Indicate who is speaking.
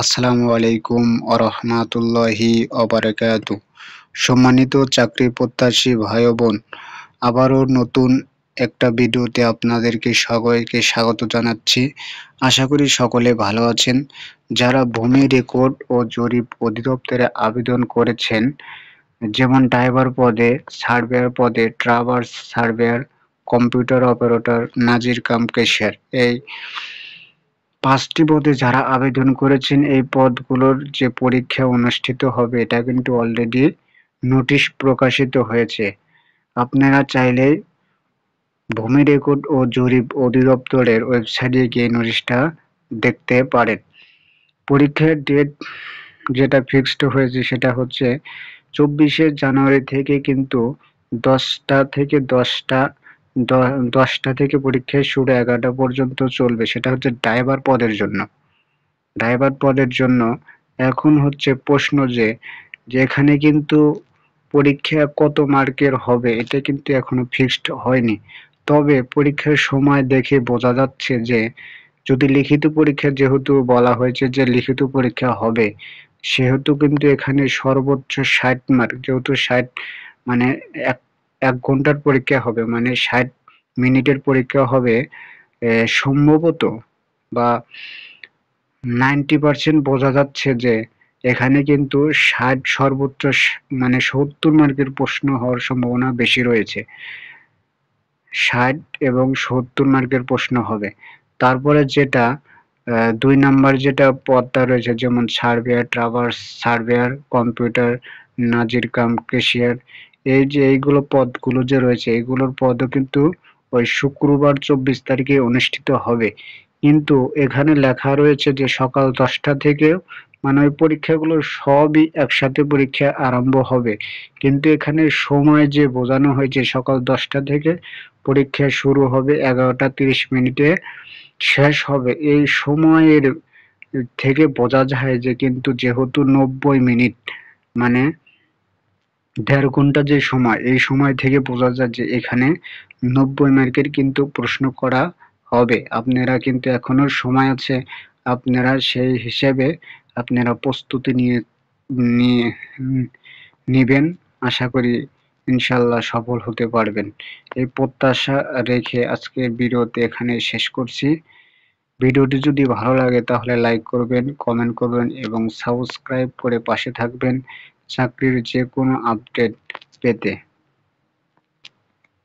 Speaker 1: আসসালামু আলাইকুম আরহামাতুল্লাহি অবারাকাতু। সম্মানিত চাকরি প্রত্যাশী ভাই ও বোন, আবারও নতুন একটা ভিডিওতে আপনাদেরকে সবাইকে স্বাগত জানাচ্ছি। আশা করি সকলে ভালো আছেন। যারা ভূমি রেকর্ড ও জরিপ অধিদপ্তরে আবেদন করেছেন, যেমন ড্রাইভার পদে, সার্ভেয়ার পদে, ট্রাভার্স সার্ভেয়ার, কম্পিউটার অপারেটর, নাজির কাম ক্যাশিয়ার, এই ৫টি পদে যারা আবেদন করেছেন এই পদগুলোর যে পরীক্ষা অনুষ্ঠিত হবে এটা কিন্তু অলরেডি নোটিশ প্রকাশিত হয়েছে। আপনারা চাইলে ভূমি রেকর্ড ও জরিপ অধিদপ্তরের ওয়েবসাইটে গিয়ে নোটিশটা দেখতে পারেন। পরীক্ষার ডেট যেটা ফিক্সড হয়েছে সেটা হচ্ছে ২৪শে জানুয়ারি থেকে, কিন্তু ১০টা থেকে পরীক্ষা শুরু, ১১টা পর্যন্ত চলবে। সেটা হচ্ছে ড্রাইভার পদের জন্য। এখন হচ্ছে প্রশ্ন যে এখানে কিন্তু পরীক্ষা কত মার্কের হবে এটা কিন্তু এখনো ফিক্সড হয়নি। তবে পরীক্ষার সময় দেখে বোঝা যাচ্ছে যে যদি লিখিত পরীক্ষা, যেহেতু বলা হয়েছে যে লিখিত পরীক্ষা হবে, সেহেতু কিন্তু এখানে সর্বোচ্চ ৬০ মার্ক, যেহেতু ৬০ মানে এক এক ঘন্টার পরীক্ষা হবে, মানে ৬০ মিনিটের পরীক্ষা হবে। সম্ভবত বা 90% বোঝা যাচ্ছে যে এখানে কিন্তু ৬০ সর্বোচ্চ মানে ৭০ মার্কের প্রশ্ন হওয়ার সম্ভাবনা বেশি রয়েছে। ৬০ এবং ৭০ মার্কের প্রশ্ন হবে। তারপরে যেটা ২ নাম্বার যেটা পদটা রয়েছে, যেমন সার্ভেয়ার, ট্রাভার্স সার্ভেয়ার, কম্পিউটার, নাজির কাম ক্যাশিয়ার, এইগুলো পদগুলো যে রয়েছে এগুলোর পদও কিন্তু ওই শুক্রবার ২৪ তারিখে অনুষ্ঠিত হবে। কিন্তু এখানে লেখা রয়েছে যে সকাল ১০টা থেকে, মানে ওই পরীক্ষাগুলো সবই একসাথে পরীক্ষা আরম্ভ হবে। কিন্তু এখানে সময় যে বোঝানো হয়েছে সকাল ১০টা থেকে পরীক্ষা শুরু হবে, ১১টা ৩০ মিনিটে শেষ হবে। এই সময়ের থেকে বোঝা যায় যে কিন্তু যেহেতু ৯০ মিনিট, মানে ১.৫ ঘন্টা যে সময়, এই সময় থেকে বোঝা যায় যে এখানে ৯০ মার্কের কিন্তু প্রশ্ন করা হবে। আপনারা কিন্তু এখনো সময় আছে, আপনারা সেই হিসেবে আপনারা প্রস্তুতি নিয়ে নিবেন। আশা করি ইনশাল্লাহ সফল হতে পারবেন। এই প্রত্যাশা রেখে আজকের ভিডিওতে এখানে শেষ করছি। ভিডিওটি যদি ভালো লাগে তাহলে লাইক করবেন, কমেন্ট করবেন এবং সাবস্ক্রাইব করে পাশে থাকবেন চাকরির যে কোনো আপডেট পেতে।